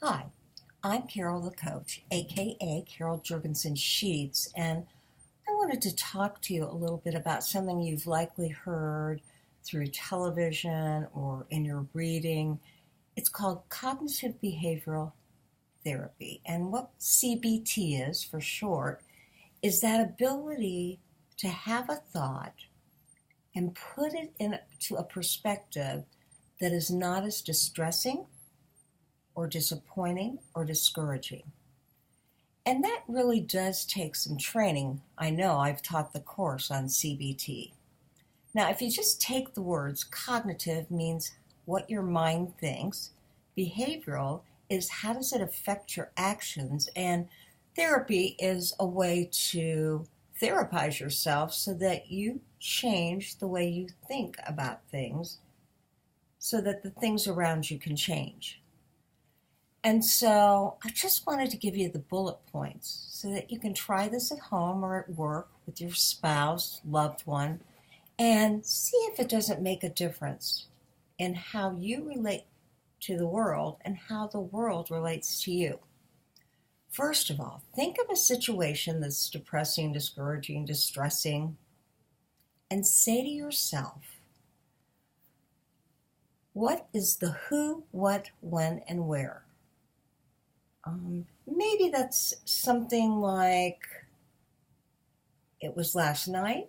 Hi, I'm Carol the Coach, aka Carol Jurgensen Sheets, and I wanted to talk to you a little bit about something you've likely heard through television or in your reading. It's called cognitive behavioral therapy. And what CBT is for short is that ability to have a thought and put it into a perspective that is not as distressing or disappointing or discouraging. And that really does take some training. I know I've taught the course on CBT. Now, if you just take the words, cognitive means what your mind thinks, behavioral is how does it affect your actions, and therapy is a way to therapize yourself so that you change the way you think about things so that the things around you can change. And so I just wanted to give you the bullet points so that you can try this at home or at work with your spouse, loved one, and see if it doesn't make a difference in how you relate to the world and how the world relates to you. First of all, think of a situation that's depressing, discouraging, distressing, and say to yourself, what is the who, what, when, and where? Maybe that's something like, it was last night,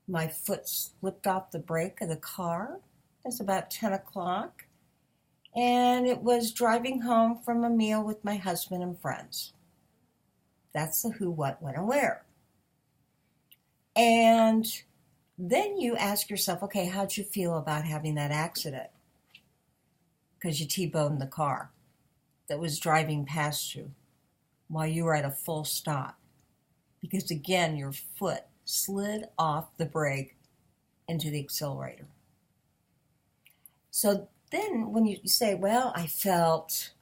my foot slipped off the brake of the car. It was about 10 o'clock, and it was driving home from a meal with my husband and friends. That's the who, what, when, and where. And then you ask yourself, okay, how'd you feel about having that accident? Because you T-boned the car that was driving past you while you were at a full stop. Because again, your foot slid off the brake into the accelerator. So then when you say, well, I felt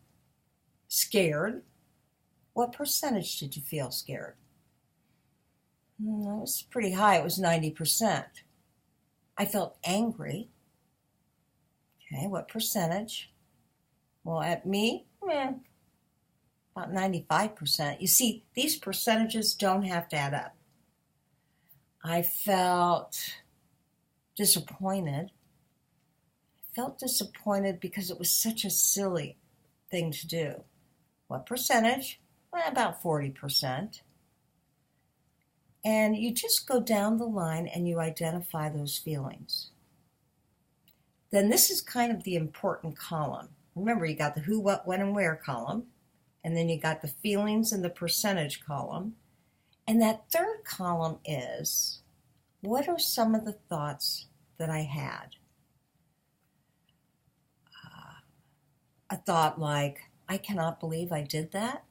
scared, what percentage did you feel scared? It was pretty high. It was 90%. I felt angry. Okay, what percentage? Well, at me, about 95%. You see, these percentages don't have to add up. I felt disappointed. I felt disappointed because it was such a silly thing to do. What percentage? Well, about 40%. And you just go down the line and you identify those feelings. Then this is kind of the important column. Remember, you got the who, what, when, and where column, and then you got the feelings in the percentage column. And that third column is, what are some of the thoughts that I had? A thought like, I cannot believe I did that.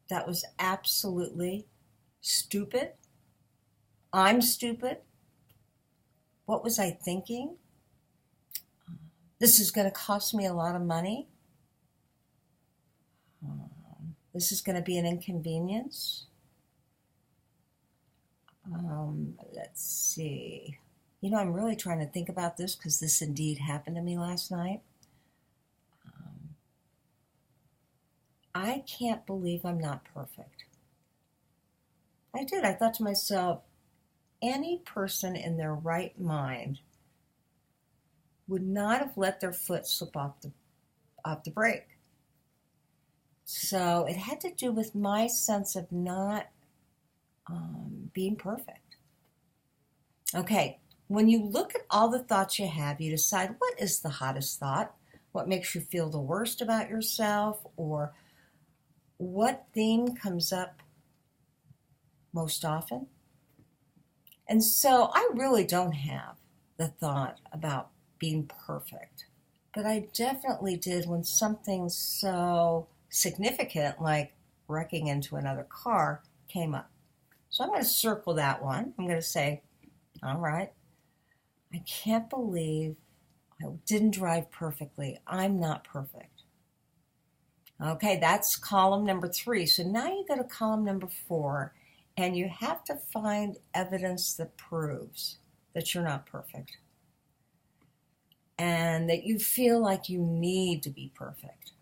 That was absolutely stupid. I'm stupid. What was I thinking? This is going to cost me a lot of money. This is going to be an inconvenience. Let's see. I'm really trying to think about this because this indeed happened to me last night. I can't believe I'm not perfect. I did. I thought to myself, any person in their right mind would not have let their foot slip off the brake. So it had to do with my sense of not being perfect. Okay, when you look at all the thoughts you have, you decide what is the hottest thought, what makes you feel the worst about yourself, or what theme comes up most often. And so I really don't have the thought about being perfect, but I definitely did when something so significant like wrecking into another car came up. So I'm going to circle that one. I'm going to say, all right, I can't believe I didn't drive perfectly. I'm not perfect. Okay, that's column number 3. So now you go to column number 4, and you have to find evidence that proves that you're not perfect. and that you feel like you need to be perfect.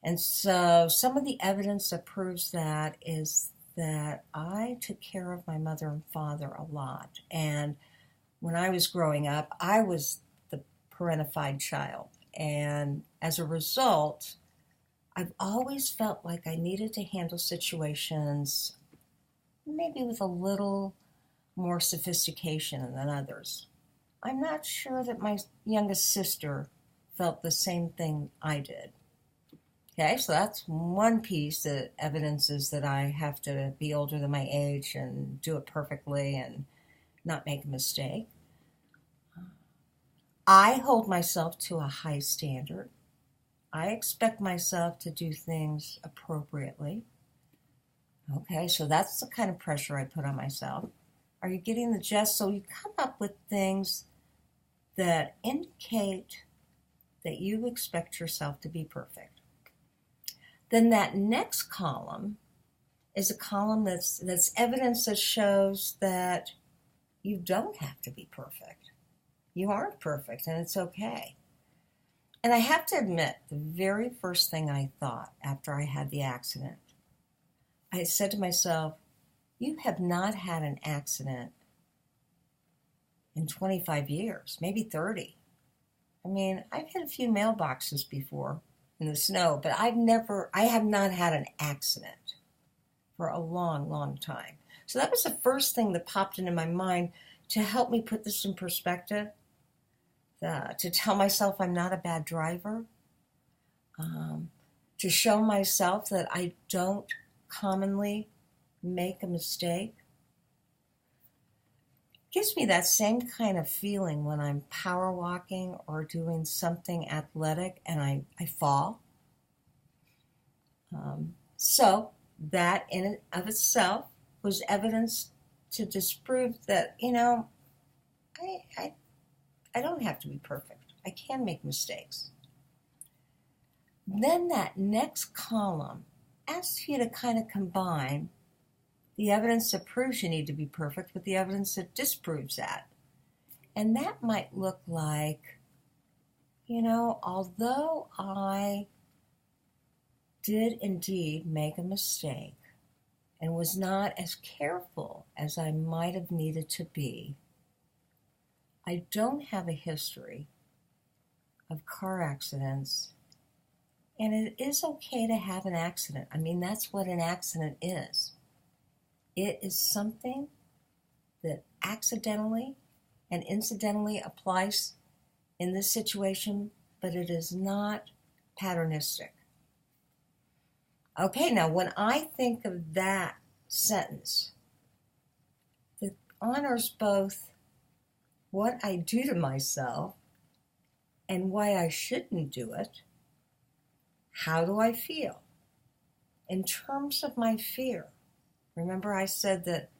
And so some of the evidence that proves that is that I took care of my mother and father a lot. And when I was growing up, I was the parentified child. And as a result, I've always felt like I needed to handle situations maybe with a little more sophistication than others. I'm not sure that my youngest sister felt the same thing I did. Okay, so that's one piece that evidences that I have to be older than my age and do it perfectly and not make a mistake. I hold myself to a high standard. I expect myself to do things appropriately. Okay, so that's the kind of pressure I put on myself. Are you getting the gist? So you come up with things that indicate that you expect yourself to be perfect. Then that next column is a column that's evidence that shows that you don't have to be perfect. You aren't perfect, and it's okay. And I have to admit, the very first thing I thought after I had the accident, I said to myself, you have not had an accident in 25 years, maybe 30. I mean, I've hit a few mailboxes before in the snow, but I have not had an accident for a long, long time. So that was the first thing that popped into my mind to help me put this in perspective, to tell myself I'm not a bad driver, to show myself that I don't commonly make a mistake. It gives me that same kind of feeling when I'm power walking or doing something athletic and I fall. So that in and of itself was evidence to disprove that, I don't have to be perfect. I can make mistakes. Then that next column asks you to kind of combine the evidence that proves you need to be perfect with the evidence that disproves that. And that might look like, although I did indeed make a mistake and was not as careful as I might have needed to be, I don't have a history of car accidents, and it is okay to have an accident. I mean, that's what an accident is. It is something that accidentally and incidentally applies in this situation, but it is not patternistic. Okay, now when I think of that sentence, it honors both what I do to myself and why I shouldn't do it. How do I feel? In terms of my fear, remember I said that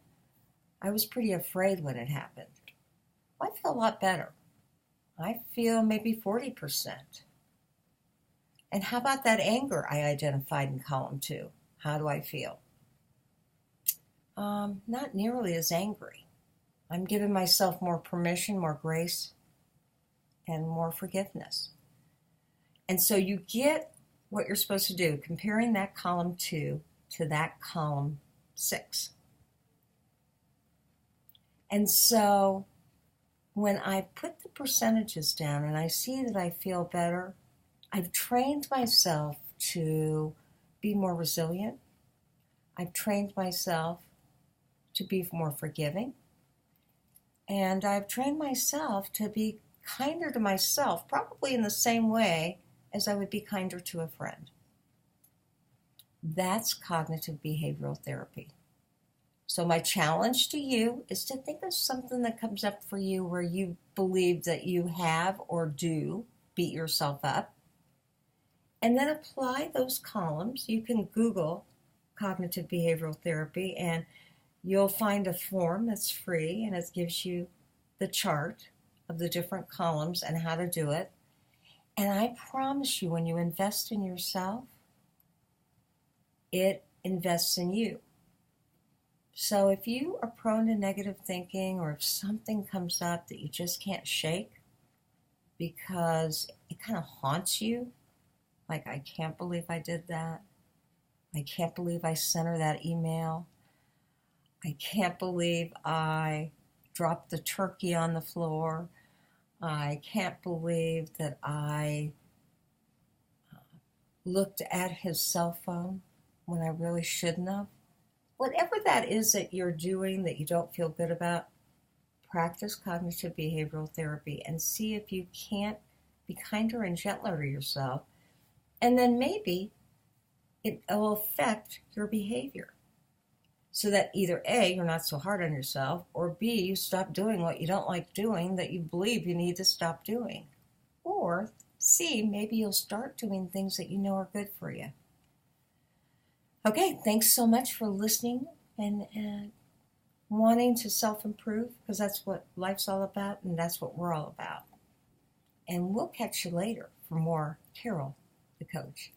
I was pretty afraid when it happened. I feel a lot better. I feel maybe 40%. And how about that anger I identified in column 2? How do I feel? Not nearly as angry. I'm giving myself more permission, more grace, and more forgiveness. And so you get what you're supposed to do, comparing that column 2 to that column 6. And so when I put the percentages down and I see that I feel better, I've trained myself to be more resilient. I've trained myself to be more forgiving. And I've trained myself to be kinder to myself, probably in the same way as I would be kinder to a friend. That's cognitive behavioral therapy. So my challenge to you is to think of something that comes up for you where you believe that you have or do beat yourself up, and then apply those columns. You can Google cognitive behavioral therapy and you'll find a form that's free and it gives you the chart of the different columns and how to do it. And I promise you, when you invest in yourself, it invests in you. So if you are prone to negative thinking or if something comes up that you just can't shake, because it kind of haunts you. Like, I can't believe I did that. I can't believe I sent her that email. I can't believe I dropped the turkey on the floor. I can't believe that I looked at his cell phone when I really shouldn't have. Whatever that is that you're doing that you don't feel good about, practice cognitive behavioral therapy and see if you can't be kinder and gentler to yourself. And then maybe it will affect your behavior so that either A, you're not so hard on yourself, or B, you stop doing what you don't like doing that you believe you need to stop doing. Or C, maybe you'll start doing things that you know are good for you. Okay, thanks so much for listening and wanting to self-improve, because that's what life's all about and that's what we're all about. And we'll catch you later for more Carol, the Coach.